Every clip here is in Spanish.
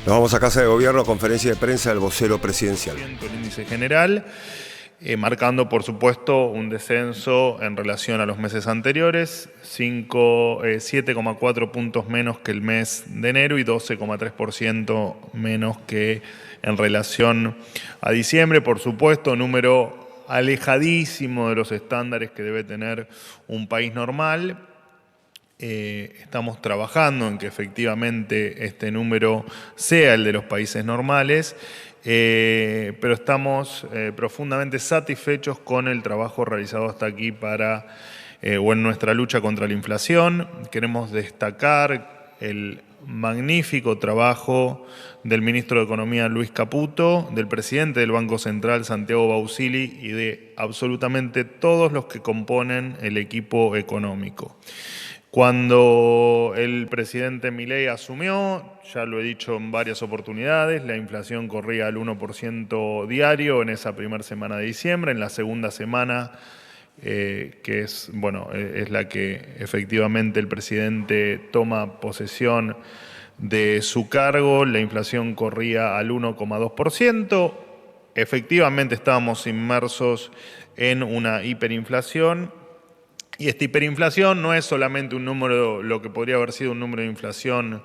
Nos vamos a Casa de Gobierno, conferencia de prensa del vocero presidencial. El índice general, marcando por supuesto un descenso en relación a los meses anteriores, 7,4 puntos menos que el mes de enero y 12,3% menos que en relación a diciembre. Por supuesto, número alejadísimo de los estándares que debe tener un país normal. Estamos trabajando en que efectivamente este número sea el de los países normales, pero estamos profundamente satisfechos con el trabajo realizado hasta aquí o en nuestra lucha contra la inflación. Queremos destacar el magnífico trabajo del ministro de Economía Luis Caputo, del presidente del Banco Central Santiago Bausili y de absolutamente todos los que componen el equipo económico. Cuando el presidente Milei asumió, ya lo he dicho en varias oportunidades, la inflación corría al 1% diario en esa primera semana de diciembre. En la segunda semana, que es la que efectivamente el presidente toma posesión de su cargo, la inflación corría al 1,2%. Efectivamente estábamos inmersos en una hiperinflación. Y esta hiperinflación no es solamente un número, lo que podría haber sido un número de inflación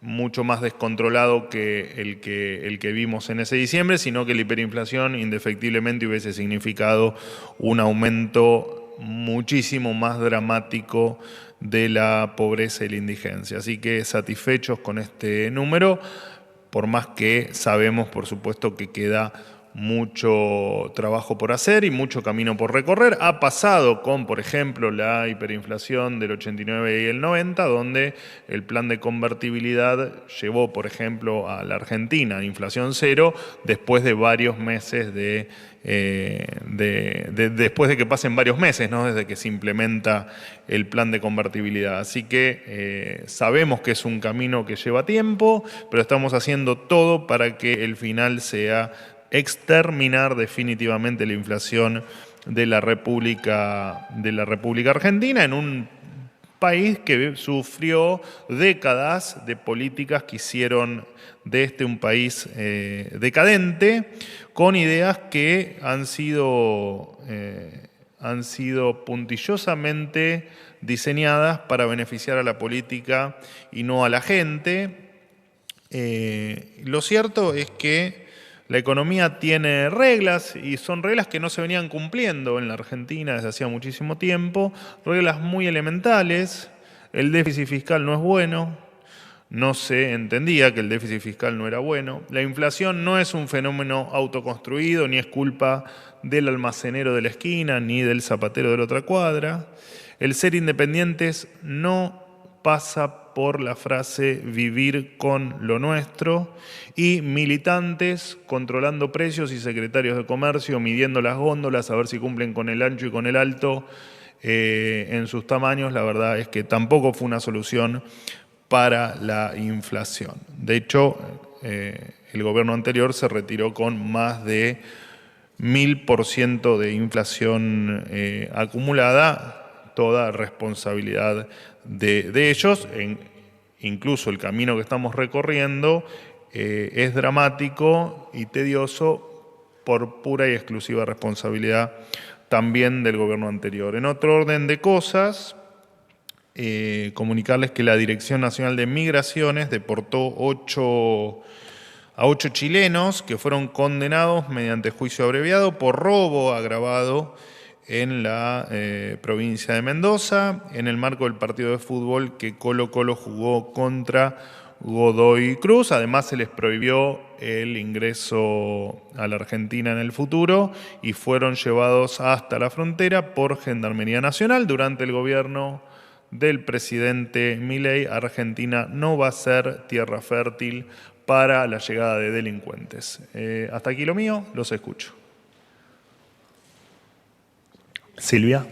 mucho más descontrolado que el que vimos en ese diciembre, sino que la hiperinflación indefectiblemente hubiese significado un aumento muchísimo más dramático de la pobreza y la indigencia. Así que satisfechos con este número, por más que sabemos, por supuesto, que queda mucho trabajo por hacer y mucho camino por recorrer. Ha pasado con, por ejemplo, la hiperinflación del 89 y el 90, donde el plan de convertibilidad llevó, por ejemplo, a la Argentina a inflación cero después de varios meses después de que pasen varios meses, ¿no? Desde que se implementa el plan de convertibilidad. Así que sabemos que es un camino que lleva tiempo, pero estamos haciendo todo para que el final sea exterminar definitivamente la inflación de la República Argentina, en un país que sufrió décadas de políticas que hicieron de un país decadente, con ideas que han sido puntillosamente diseñadas para beneficiar a la política y no a la gente. Lo cierto es que la economía tiene reglas y son reglas que no se venían cumpliendo en la Argentina desde hacía muchísimo tiempo, reglas muy elementales. El déficit fiscal no es bueno, no se entendía que el déficit fiscal no era bueno. La inflación no es un fenómeno autoconstruido, ni es culpa del almacenero de la esquina, ni del zapatero de la otra cuadra. El ser independientes no pasa por la frase vivir con lo nuestro, y militantes controlando precios y secretarios de comercio midiendo las góndolas a ver si cumplen con el ancho y con el alto en sus tamaños. La verdad es que tampoco fue una solución para la inflación. De hecho, el gobierno anterior se retiró con más de 1000% de inflación acumulada, toda responsabilidad de ellos. Incluso el camino que estamos recorriendo es dramático y tedioso por pura y exclusiva responsabilidad también del gobierno anterior. En otro orden de cosas, comunicarles que la Dirección Nacional de Migraciones deportó a 8 chilenos que fueron condenados mediante juicio abreviado por robo agravado en la provincia de Mendoza, en el marco del partido de fútbol que Colo-Colo jugó contra Godoy Cruz. Además, se les prohibió el ingreso a la Argentina en el futuro y fueron llevados hasta la frontera por Gendarmería Nacional. Durante el gobierno del presidente Milei, Argentina no va a ser tierra fértil para la llegada de delincuentes. Hasta aquí lo mío, los escucho. Silvia.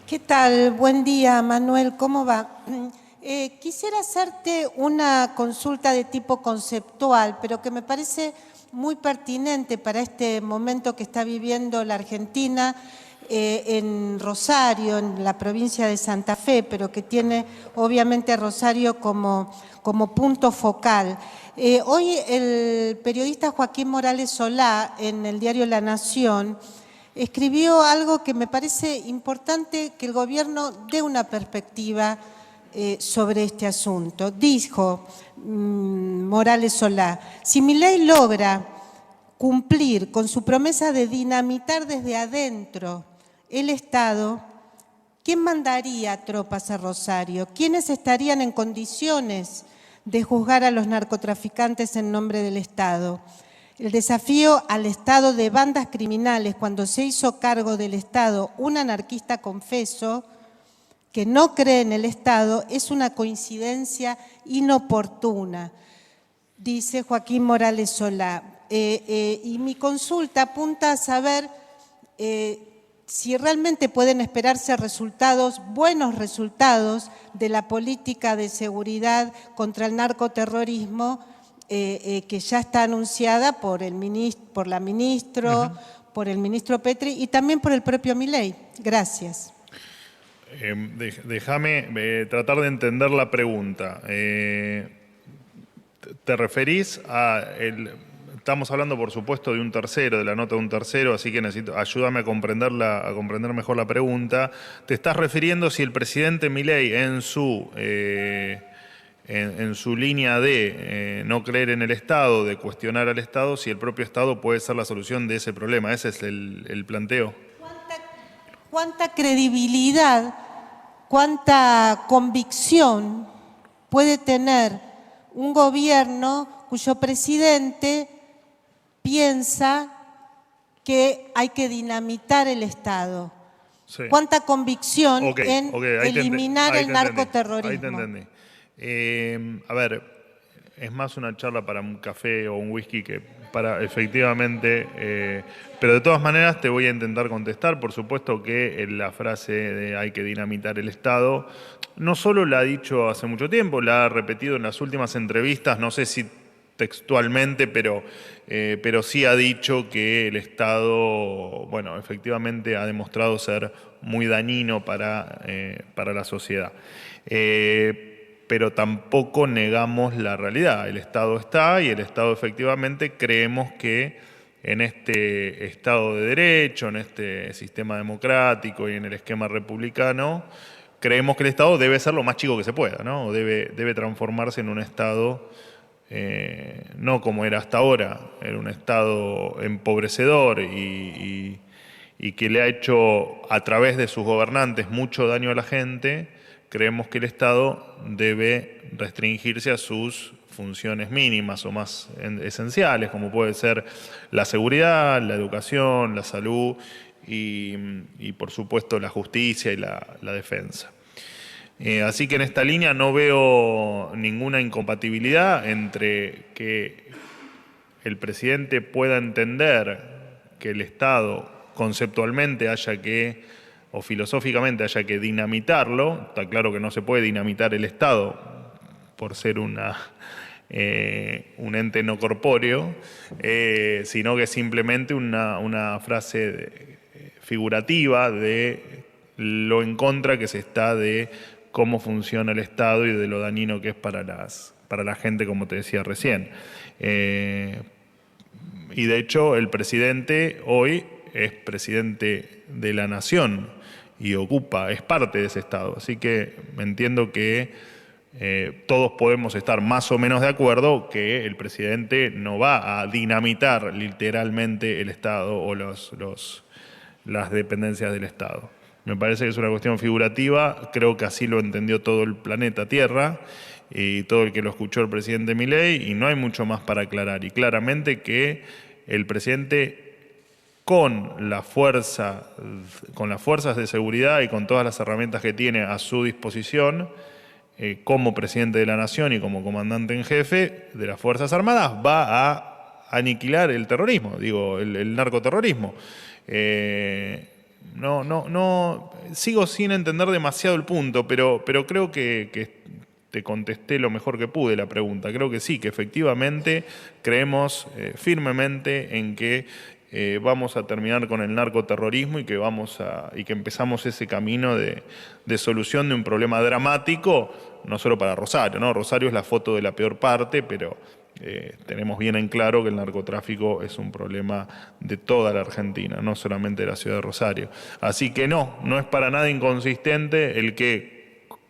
¿Qué tal? Buen día, Manuel. ¿Cómo va? Quisiera hacerte una consulta de tipo conceptual, pero que me parece muy pertinente para este momento que está viviendo la Argentina, en Rosario, en la provincia de Santa Fe, pero que tiene obviamente a Rosario como punto focal. Hoy el periodista Joaquín Morales Solá, en el diario La Nación, escribió algo que me parece importante que el gobierno dé una perspectiva sobre este asunto. Dijo Morales Solá, si Milei logra cumplir con su promesa de dinamitar desde adentro el Estado, ¿quién mandaría tropas a Rosario? ¿Quiénes estarían en condiciones de juzgar a los narcotraficantes en nombre del Estado? El desafío al Estado de bandas criminales cuando se hizo cargo del Estado un anarquista confeso que no cree en el Estado es una coincidencia inoportuna, dice Joaquín Morales Solá. Y mi consulta apunta a saber si realmente pueden esperarse buenos resultados de la política de seguridad contra el narcoterrorismo que ya está anunciada por la ministra, por el ministro Petri y también por el propio Milei. Gracias. Déjame tratar de entender la pregunta. ¿Te referís a estamos hablando, por supuesto, de un tercero, de la nota de un tercero, así que ayúdame a comprender mejor la pregunta. ¿Te estás refiriendo si el presidente Milei en su línea de no creer en el Estado, de cuestionar al Estado, si el propio Estado puede ser la solución de ese problema? ¿Ese es el planteo? ¿Cuánta credibilidad, cuánta convicción puede tener un gobierno cuyo presidente piensa que hay que dinamitar el Estado? Sí. ¿Cuánta convicción en eliminar el narcoterrorismo? Ahí te entendí. A ver, es más una charla para un café o un whisky que para efectivamente, pero de todas maneras te voy a intentar contestar. Por supuesto que la frase de hay que dinamitar el Estado, no solo la ha dicho hace mucho tiempo, la ha repetido en las últimas entrevistas, no sé si textualmente, pero sí ha dicho que el Estado, bueno, efectivamente ha demostrado ser muy dañino para la sociedad. Pero tampoco negamos la realidad. El Estado está y el Estado efectivamente creemos que en este Estado de Derecho, en este sistema democrático y en el esquema republicano, creemos que el Estado debe ser lo más chico que se pueda, ¿no? Debe transformarse en un Estado, no como era hasta ahora, en un Estado empobrecedor y que le ha hecho a través de sus gobernantes mucho daño a la gente. Creemos que el Estado debe restringirse a sus funciones mínimas o más esenciales, como puede ser la seguridad, la educación, la salud y por supuesto la justicia y la defensa. Así que en esta línea no veo ninguna incompatibilidad entre que el presidente pueda entender que el Estado conceptualmente o filosóficamente haya que dinamitarlo. Está claro que no se puede dinamitar el Estado por ser un ente no corpóreo, sino que simplemente una frase figurativa de lo en contra que se está de cómo funciona el Estado y de lo dañino que es para la gente, como te decía recién. Y de hecho el presidente hoy es presidente de la Nación y es parte de ese Estado. Así que entiendo que todos podemos estar más o menos de acuerdo que el presidente no va a dinamitar literalmente el Estado o las dependencias del Estado. Me parece que es una cuestión figurativa, creo que así lo entendió todo el planeta Tierra y todo el que lo escuchó el presidente Milei, y no hay mucho más para aclarar. Y claramente que el presidente, con las fuerzas de seguridad y con todas las herramientas que tiene a su disposición, como presidente de la Nación y como comandante en jefe de las Fuerzas Armadas, va a aniquilar el terrorismo, el narcoterrorismo. No, sigo sin entender demasiado el punto, pero creo que te contesté lo mejor que pude la pregunta. Creo que sí, que efectivamente creemos firmemente en que vamos a terminar con el narcoterrorismo y que empezamos ese camino de solución de un problema dramático, no solo para Rosario, ¿no? Rosario es la foto de la peor parte, pero tenemos bien en claro que el narcotráfico es un problema de toda la Argentina, no solamente de la ciudad de Rosario. Así que no es para nada inconsistente el que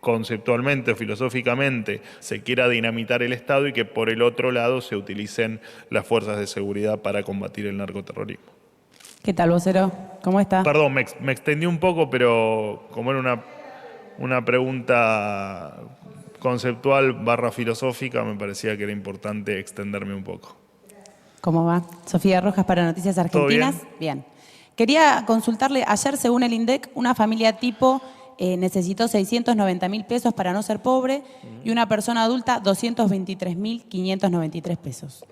conceptualmente o filosóficamente se quiera dinamitar el Estado y que por el otro lado se utilicen las fuerzas de seguridad para combatir el narcoterrorismo. ¿Qué tal, vocero? ¿Cómo está? Perdón, me extendí un poco, pero como era una pregunta conceptual / filosófica, me parecía que era importante extenderme un poco. ¿Cómo va? Sofía Rojas para Noticias Argentinas. ¿Todo bien? Quería consultarle, ayer según el INDEC, una familia tipo necesitó 690.000 pesos para no ser pobre y una persona adulta 223.593 pesos.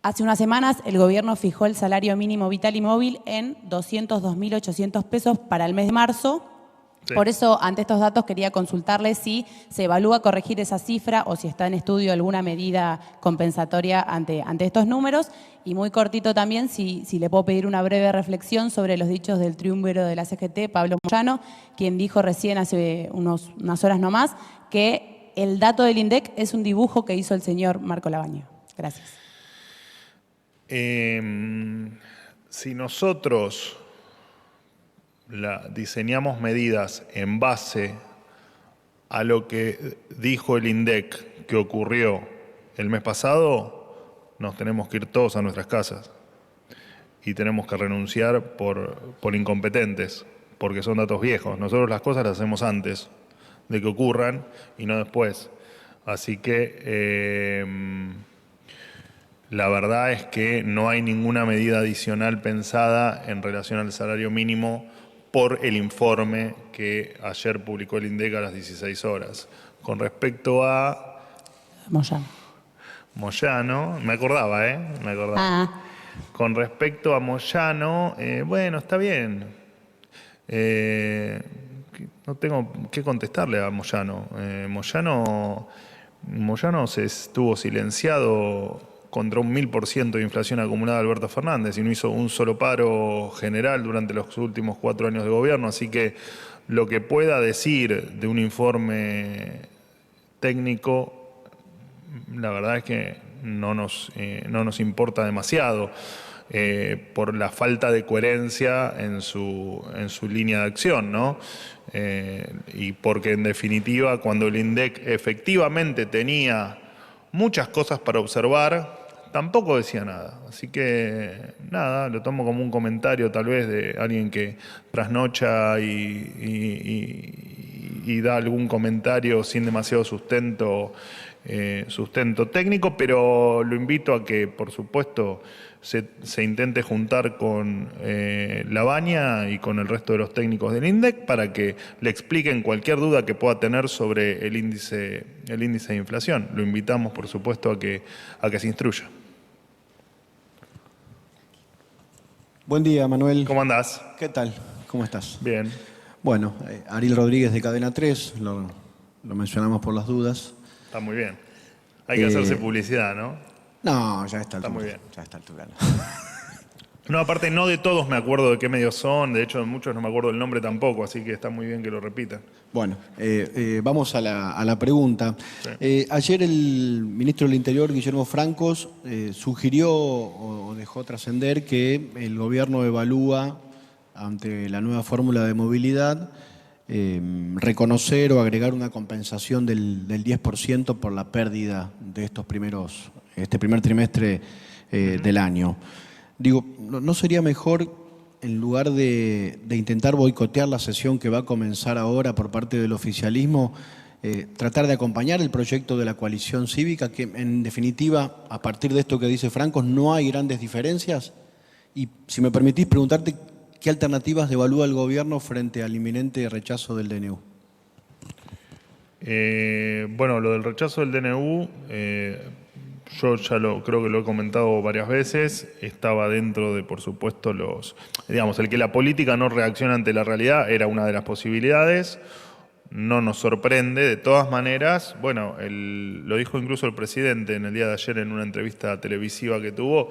Hace unas semanas el gobierno fijó el salario mínimo vital y móvil en 202.800 pesos para el mes de marzo. Sí. Por eso, ante estos datos, quería consultarle si se evalúa corregir esa cifra o si está en estudio alguna medida compensatoria ante estos números. Y muy cortito también, si le puedo pedir una breve reflexión sobre los dichos del triunviro de la CGT, Pablo Moyano, quien dijo recién hace unas horas nomás que el dato del INDEC es un dibujo que hizo el señor Marco Labaña. Gracias. Si nosotros diseñamos medidas en base a lo que dijo el INDEC que ocurrió el mes pasado, nos tenemos que ir todos a nuestras casas y tenemos que renunciar por incompetentes, porque son datos viejos. Nosotros las cosas las hacemos antes de que ocurran y no después. Así que la verdad es que no hay ninguna medida adicional pensada en relación al salario mínimo por el informe que ayer publicó el INDEC a las 16 horas. Con respecto a Moyano, me acordaba. Con respecto a Moyano, bueno, está bien. No tengo que contestarle a Moyano. Moyano se estuvo silenciado contra un 1000% de inflación acumulada de Alberto Fernández y no hizo un solo paro general durante los últimos 4 años de gobierno. Así que lo que pueda decir de un informe técnico, la verdad es que no nos importa demasiado por la falta de coherencia en su línea de acción, ¿no? Y porque en definitiva cuando el INDEC efectivamente tenía muchas cosas para observar, tampoco decía nada. Así que nada, lo tomo como un comentario tal vez de alguien que trasnocha y da algún comentario sin demasiado sustento técnico, pero lo invito a que, por supuesto, se intente juntar con Labaña y con el resto de los técnicos del INDEC para que le expliquen cualquier duda que pueda tener sobre el índice de inflación. Lo invitamos, por supuesto, a que se instruya. Buen día, Manuel. ¿Cómo andás? ¿Qué tal? ¿Cómo estás? Bien. Bueno, Ariel Rodríguez de Cadena 3, lo mencionamos por las dudas. Está muy bien. Hay que hacerse publicidad, ¿no? No, ya está. Está muy bien. Ya está altura. No, aparte no de todos me acuerdo de qué medios son, de hecho de muchos no me acuerdo el nombre tampoco, así que está muy bien que lo repitan. Bueno, vamos a la pregunta. Sí. Ayer el ministro del Interior, Guillermo Francos, sugirió o dejó trascender que el gobierno evalúa ante la nueva fórmula de movilidad reconocer o agregar una compensación del 10% por la pérdida de este primer trimestre del año. Digo, ¿no sería mejor, en lugar de intentar boicotear la sesión que va a comenzar ahora por parte del oficialismo, tratar de acompañar el proyecto de la coalición cívica, que en definitiva, a partir de esto que dice Francos, no hay grandes diferencias? Y si me permitís preguntarte, ¿qué alternativas evalúa el gobierno frente al inminente rechazo del DNU? Bueno, lo del rechazo del DNU... yo ya creo que lo he comentado varias veces, estaba dentro de, por supuesto, el que la política no reacciona ante la realidad era una de las posibilidades, no nos sorprende, de todas maneras, bueno, lo dijo incluso el presidente en el día de ayer en una entrevista televisiva que tuvo,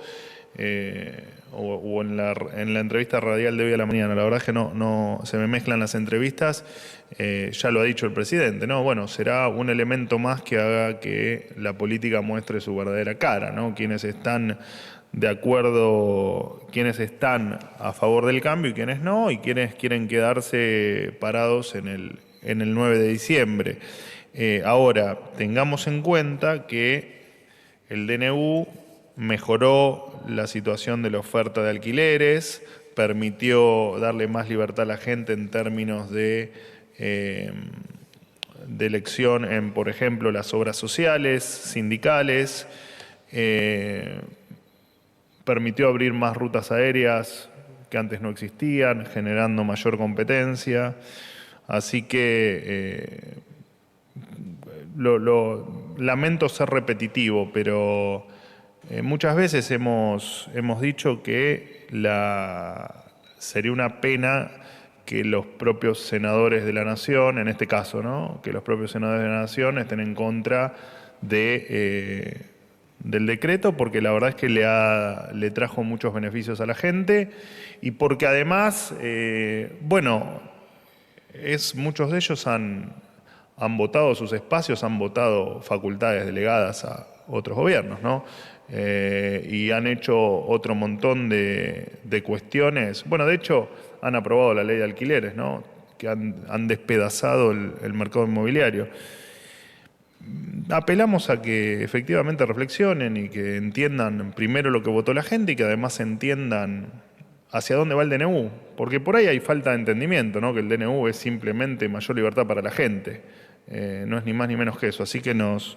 o en la entrevista radial de hoy a la mañana. La verdad es que no se me mezclan las entrevistas. Ya lo ha dicho el presidente, ¿no? Bueno, será un elemento más que haga que la política muestre su verdadera cara, ¿no? Quienes están de acuerdo, quienes están a favor del cambio y quienes no, y quienes quieren quedarse parados en el 9 de diciembre. Ahora, tengamos en cuenta que el DNU mejoró la situación de la oferta de alquileres, permitió darle más libertad a la gente en términos de elección en, por ejemplo, las obras sociales, sindicales, permitió abrir más rutas aéreas que antes no existían, generando mayor competencia. Así que lamento ser repetitivo, pero muchas veces hemos dicho que sería una pena que los propios senadores de la Nación, en este caso, ¿no?, que los propios senadores de la Nación estén en contra del decreto, porque la verdad es que le trajo muchos beneficios a la gente y porque además, muchos de ellos han votado sus espacios, han votado facultades delegadas a otros gobiernos, ¿no? Y han hecho otro montón de cuestiones. Bueno, de hecho, han aprobado la ley de alquileres, ¿no?, que han despedazado el mercado inmobiliario. Apelamos a que efectivamente reflexionen y que entiendan primero lo que votó la gente y que además entiendan hacia dónde va el DNU, porque por ahí hay falta de entendimiento, ¿no?, que el DNU es simplemente mayor libertad para la gente. No es ni más ni menos que eso. Así que nos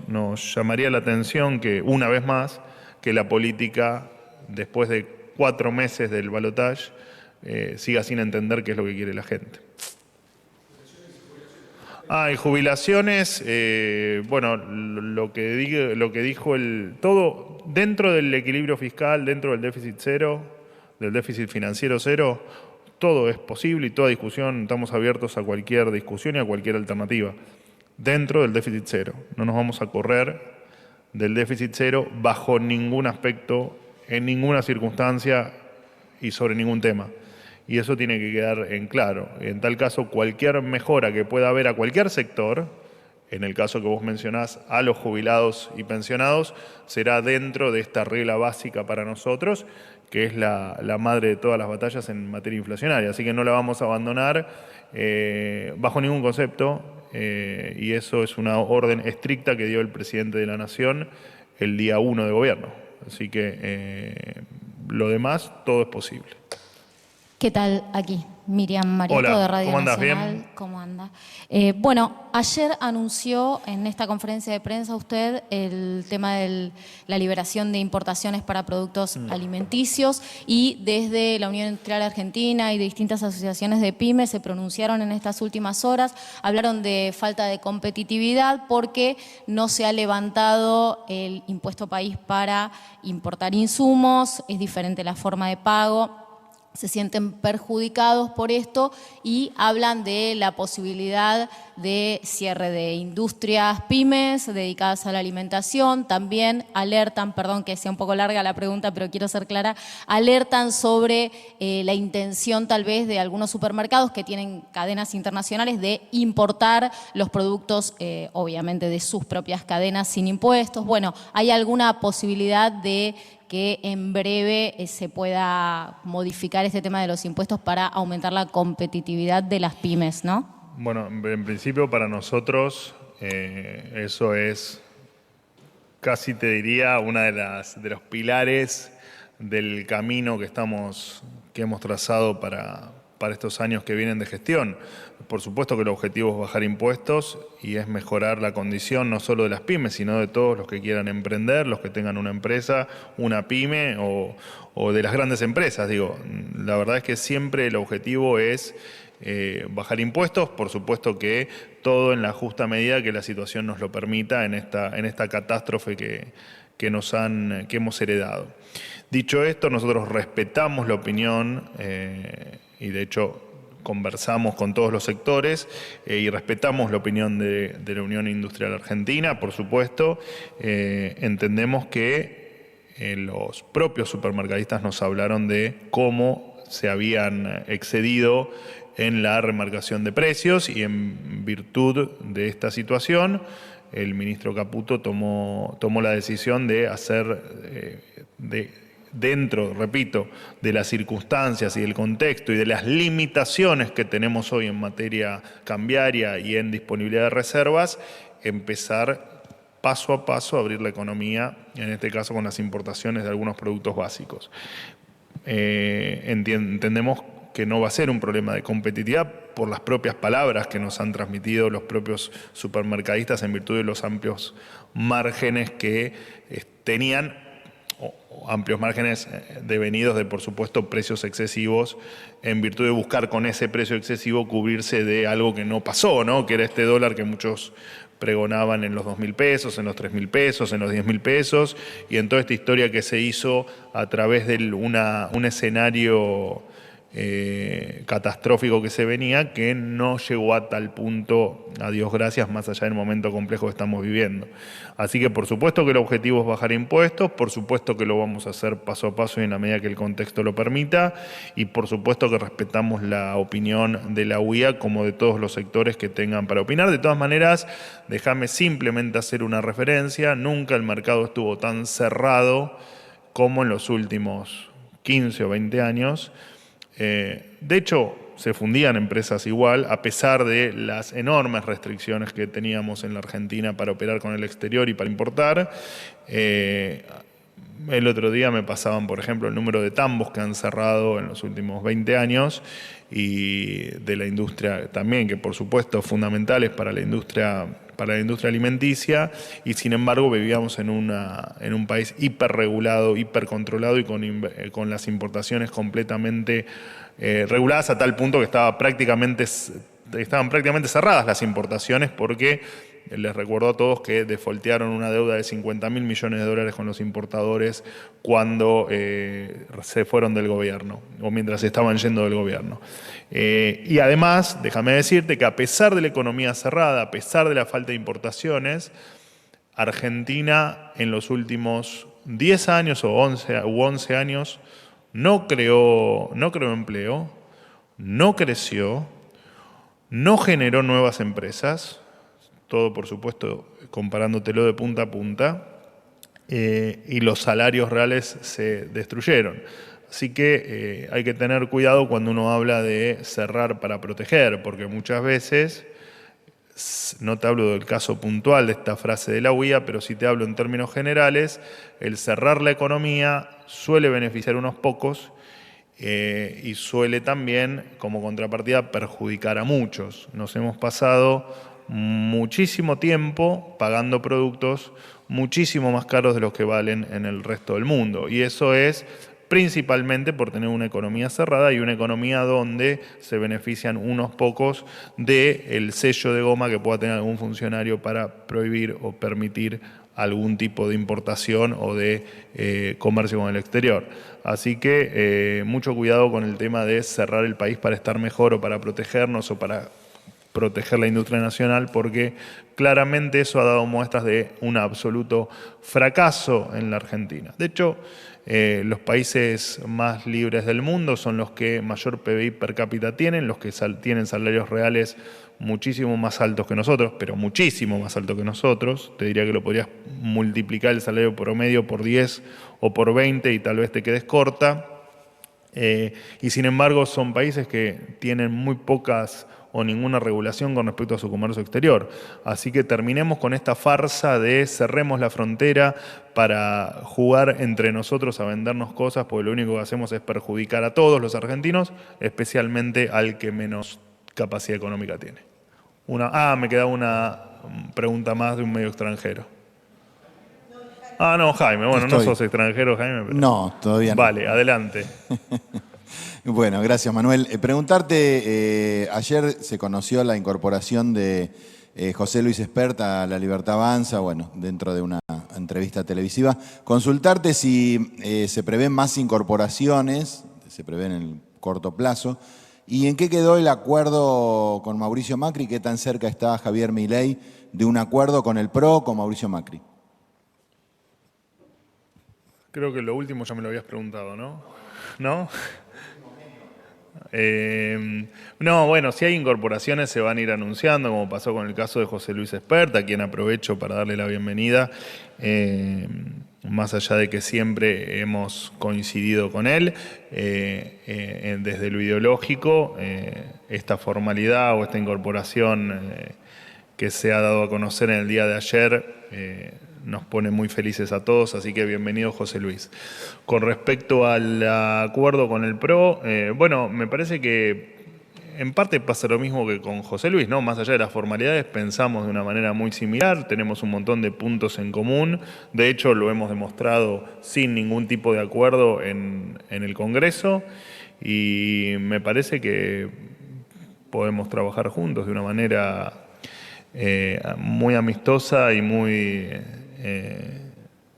llamaría la atención que, una vez más, que la política, después de 4 meses del balotaje, siga sin entender qué es lo que quiere la gente. Y jubilaciones, lo que dijo todo dentro del equilibrio fiscal, dentro del déficit cero, del déficit financiero cero, todo es posible y toda discusión, estamos abiertos a cualquier discusión y a cualquier alternativa. Dentro del déficit cero. No nos vamos a correr del déficit cero bajo ningún aspecto, en ninguna circunstancia y sobre ningún tema. Y eso tiene que quedar en claro. En tal caso, cualquier mejora que pueda haber a cualquier sector, en el caso que vos mencionás, a los jubilados y pensionados, será dentro de esta regla básica para nosotros, que es la madre de todas las batallas en materia inflacionaria. Así que no la vamos a abandonar bajo ningún concepto. Y eso es una orden estricta que dio el presidente de la Nación el día 1 de gobierno. Así que lo demás, todo es posible. ¿Qué tal? Aquí, Miriam Mariotto. Hola, de Radio ¿cómo andás? Nacional. ¿Bien? ¿Cómo anda? Ayer anunció en esta conferencia de prensa usted el tema de la liberación de importaciones para productos alimenticios, y desde la Unión Industrial Argentina y de distintas asociaciones de pymes se pronunciaron en estas últimas horas, hablaron de falta de competitividad porque no se ha levantado el impuesto país para importar insumos, es diferente la forma de pago. Se sienten perjudicados por esto y hablan de la posibilidad de cierre de industrias pymes dedicadas a la alimentación. También alertan, perdón que sea un poco larga la pregunta, pero quiero ser clara, alertan sobre la intención tal vez de algunos supermercados que tienen cadenas internacionales de importar los productos, obviamente de sus propias cadenas sin impuestos. Bueno, ¿hay alguna posibilidad de que en breve se pueda modificar este tema de los impuestos para aumentar la competitividad de las pymes, ¿no? Bueno, en principio para nosotros eso es, casi te diría, uno de los pilares del camino que hemos trazado para estos años que vienen de gestión. Por supuesto que el objetivo es bajar impuestos y es mejorar la condición no solo de las pymes, sino de todos los que quieran emprender, los que tengan una empresa, una pyme o de las grandes empresas. Digo, la verdad es que siempre el objetivo es bajar impuestos, por supuesto que todo en la justa medida que la situación nos lo permita en esta catástrofe que hemos heredado. Dicho esto, nosotros respetamos la opinión y de hecho conversamos con todos los sectores y respetamos la opinión de la Unión Industrial Argentina, por supuesto. Entendemos que los propios supermercadistas nos hablaron de cómo se habían excedido en la remarcación de precios, y en virtud de esta situación el ministro Caputo tomó la decisión de hacer, dentro, repito, de las circunstancias y del contexto y de las limitaciones que tenemos hoy en materia cambiaria y en disponibilidad de reservas, empezar paso a paso a abrir la economía, en este caso con las importaciones de algunos productos básicos. Entendemos que no va a ser un problema de competitividad por las propias palabras que nos han transmitido los propios supermercadistas en virtud de los amplios márgenes que tenían, amplios márgenes devenidos de, por supuesto, precios excesivos, en virtud de buscar con ese precio excesivo cubrirse de algo que no pasó, ¿no? Que era este dólar que muchos pregonaban en los 2.000 pesos, en los 3.000 pesos, en los 10.000 pesos, y en toda esta historia que se hizo a través de un escenario catastrófico que se venía, que no llegó a tal punto, a Dios gracias, más allá del momento complejo que estamos viviendo. Así que por supuesto que el objetivo es bajar impuestos, por supuesto que lo vamos a hacer paso a paso y en la medida que el contexto lo permita, y por supuesto que respetamos la opinión de la UIA como de todos los sectores que tengan para opinar. De todas maneras, déjame simplemente hacer una referencia: nunca el mercado estuvo tan cerrado como en los últimos 15 o 20 años. De hecho, se fundían empresas igual, a pesar de las enormes restricciones que teníamos en la Argentina para operar con el exterior y para importar. El otro día me pasaban, por ejemplo, el número de tambos que han cerrado en los últimos 20 años y de la industria también, que por supuesto fundamentales para la industria alimenticia, y sin embargo vivíamos en un país hiperregulado, hipercontrolado y con las importaciones completamente reguladas, a tal punto que estaban prácticamente cerradas las importaciones, porque les recuerdo a todos que defaultearon una deuda de 50.000 millones de dólares con los importadores cuando se fueron del gobierno, o mientras estaban yendo del gobierno. Y además, déjame decirte que a pesar de la economía cerrada, a pesar de la falta de importaciones, Argentina en los últimos 10 años o 11 años no creó empleo, no creció, no generó nuevas empresas, todo por supuesto comparándotelo de punta a punta, y los salarios reales se destruyeron. Así que hay que tener cuidado cuando uno habla de cerrar para proteger, porque muchas veces, no te hablo del caso puntual de esta frase de la UIA, pero sí te hablo en términos generales, el cerrar la economía suele beneficiar a unos pocos y suele también, como contrapartida, perjudicar a muchos. Nos hemos pasado muchísimo tiempo pagando productos muchísimo más caros de los que valen en el resto del mundo, y eso es principalmente por tener una economía cerrada y una economía donde se benefician unos pocos del sello de goma que pueda tener algún funcionario para prohibir o permitir algún tipo de importación o de comercio con el exterior. Así que mucho cuidado con el tema de cerrar el país para estar mejor o para protegernos o para proteger la industria nacional, porque claramente eso ha dado muestras de un absoluto fracaso en la Argentina. De hecho, los países más libres del mundo son los que mayor PBI per cápita tienen, los que tienen salarios reales muchísimo más altos que nosotros, pero muchísimo más altos que nosotros. Te diría que lo podrías multiplicar el salario promedio por 10 o por 20 y tal vez te quedes corta. Y sin embargo son países que tienen muy pocas o ninguna regulación con respecto a su comercio exterior. Así que terminemos con esta farsa de cerremos la frontera para jugar entre nosotros a vendernos cosas, porque lo único que hacemos es perjudicar a todos los argentinos, especialmente al que menos capacidad económica tiene. Me queda una pregunta más de un medio extranjero. No, Jaime, bueno, no sos extranjero, Jaime. Pero... No, todavía no. Vale, adelante. Bueno, gracias, Manuel. Preguntarte, ayer se conoció la incorporación de José Luis Espert a La Libertad Avanza, bueno, dentro de una entrevista televisiva. Consultarte si se prevén más incorporaciones, se prevén en el corto plazo, y en qué quedó el acuerdo con Mauricio Macri, qué tan cerca está Javier Milei de un acuerdo con el PRO, con Mauricio Macri. Creo que lo último ya me lo habías preguntado, ¿no? ¿No? No, bueno, si hay incorporaciones se van a ir anunciando, como pasó con el caso de José Luis Espert, a quien aprovecho para darle la bienvenida, más allá de que siempre hemos coincidido con él, desde lo ideológico, esta formalidad o esta incorporación que se ha dado a conocer en el día de ayer nos pone muy felices a todos, así que bienvenido José Luis. Con respecto al acuerdo con el PRO, bueno, me parece que en parte pasa lo mismo que con José Luis, ¿no? Más allá de las formalidades, pensamos de una manera muy similar, tenemos un montón de puntos en común, de hecho lo hemos demostrado sin ningún tipo de acuerdo en el Congreso, y me parece que podemos trabajar juntos de una manera muy amistosa y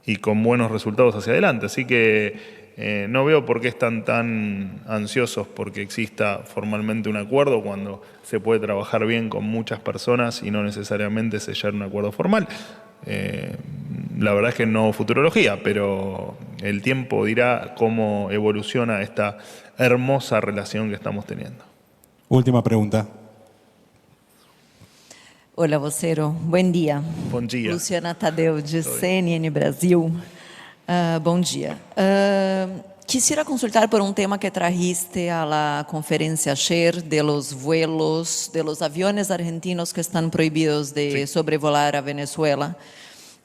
y con buenos resultados hacia adelante. Así que no veo por qué están tan ansiosos porque exista formalmente un acuerdo cuando se puede trabajar bien con muchas personas y no necesariamente sellar un acuerdo formal. La verdad es que no futurología, pero el tiempo dirá cómo evoluciona esta hermosa relación que estamos teniendo. Última pregunta. Olá, vocero. Bom dia. Bom dia. Luciana Tadeu, de CNN Brasil. Bom dia. Quisiera consultar por un tema que trajiste a la conferencia ayer de los vuelos, de los aviones argentinos que están prohibidos de sobrevolar a Venezuela.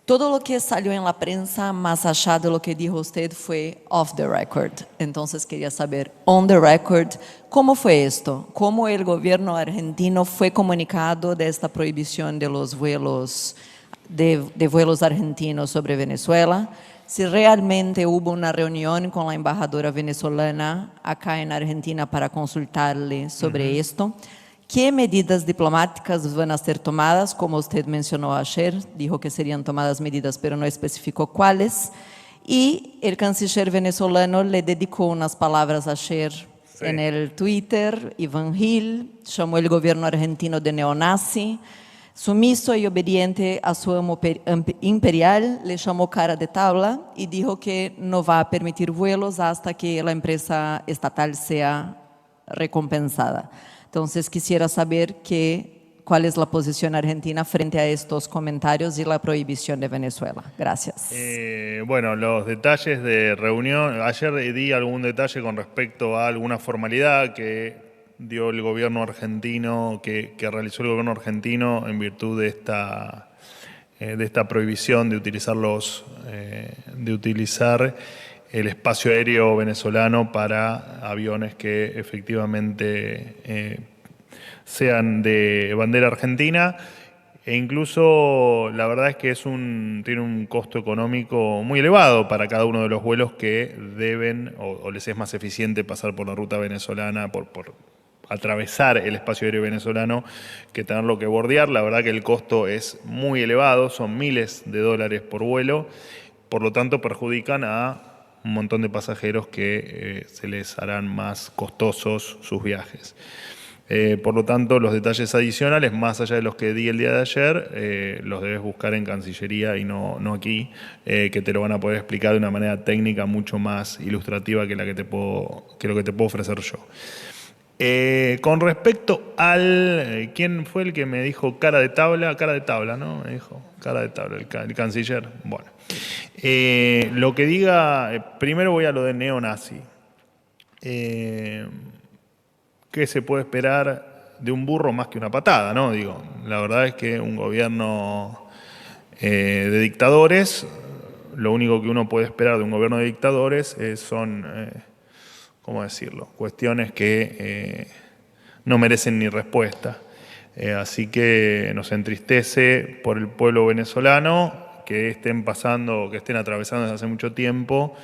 Todo lo que salió en la prensa, más allá de lo que dijo usted, fue off the record. Entonces quería saber, on the record, ¿cómo fue esto? ¿Cómo el gobierno argentino fue comunicado de esta prohibición de los vuelos, de vuelos argentinos sobre Venezuela? Si realmente hubo una reunión con la embajadora venezolana acá en Argentina para consultarle sobre esto. ¿Qué medidas diplomáticas van a ser tomadas? Como usted mencionó ayer, dijo que serían tomadas medidas, pero no especificó cuáles. Y el canciller venezolano le dedicó unas palabras ayer en el Twitter, Iván Gil, llamó el gobierno argentino de neonazi, sumiso y obediente a su amo imperial, le llamó cara de tabla y dijo que no va a permitir vuelos hasta que la empresa estatal sea recompensada. Entonces, quisiera saber cuál es la posición argentina frente a estos comentarios y la prohibición de Venezuela. Gracias. Bueno, los detalles de reunión. Ayer di algún detalle con respecto a alguna formalidad que dio el gobierno argentino, que realizó el gobierno argentino en virtud de esta prohibición de utilizar el espacio aéreo venezolano para aviones que efectivamente sean de bandera argentina. E incluso la verdad es que tiene un costo económico muy elevado para cada uno de los vuelos que deben o les es más eficiente pasar por la ruta venezolana, por atravesar el espacio aéreo venezolano que tenerlo que bordear. La verdad que el costo es muy elevado, son miles de dólares por vuelo, por lo tanto perjudican a un montón de pasajeros que se les harán más costosos sus viajes. Por lo tanto, los detalles adicionales, más allá de los que di el día de ayer, los debes buscar en Cancillería y no aquí, que te lo van a poder explicar de una manera técnica mucho más ilustrativa que lo que te puedo ofrecer yo. Con respecto al... ¿Quién fue el que me dijo cara de tabla, ¿no? Me dijo cara de tabla, el canciller. Bueno. Lo que diga... Primero voy a lo de neonazi. ¿Qué se puede esperar de un burro más que una patada, no? Digo, la verdad es que un gobierno de dictadores, lo único que uno puede esperar de un gobierno de dictadores son... ¿cómo decirlo? Cuestiones que no merecen ni respuesta. Así que nos entristece por el pueblo venezolano que estén atravesando desde hace mucho tiempo,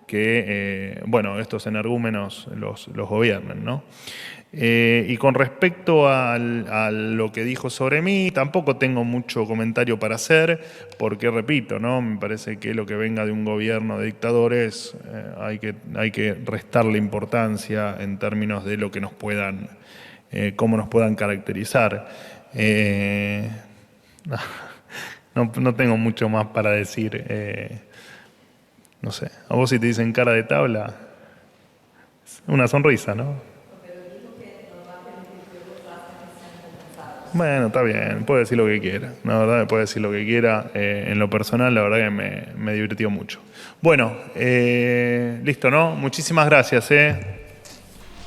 que, estos energúmenos los gobiernen, ¿no? Y con respecto a lo que dijo sobre mí, tampoco tengo mucho comentario para hacer, porque repito, ¿no? Me parece que lo que venga de un gobierno de dictadores hay que restarle importancia en términos de lo que cómo nos puedan caracterizar. No tengo mucho más para decir. No sé, a vos si te dicen cara de tabla, una sonrisa, ¿no? Bueno, está bien, puede decir lo que quiera. La verdad, puede decir lo que quiera. En lo personal, la verdad que me divirtió mucho. Bueno, listo, ¿no? Muchísimas gracias,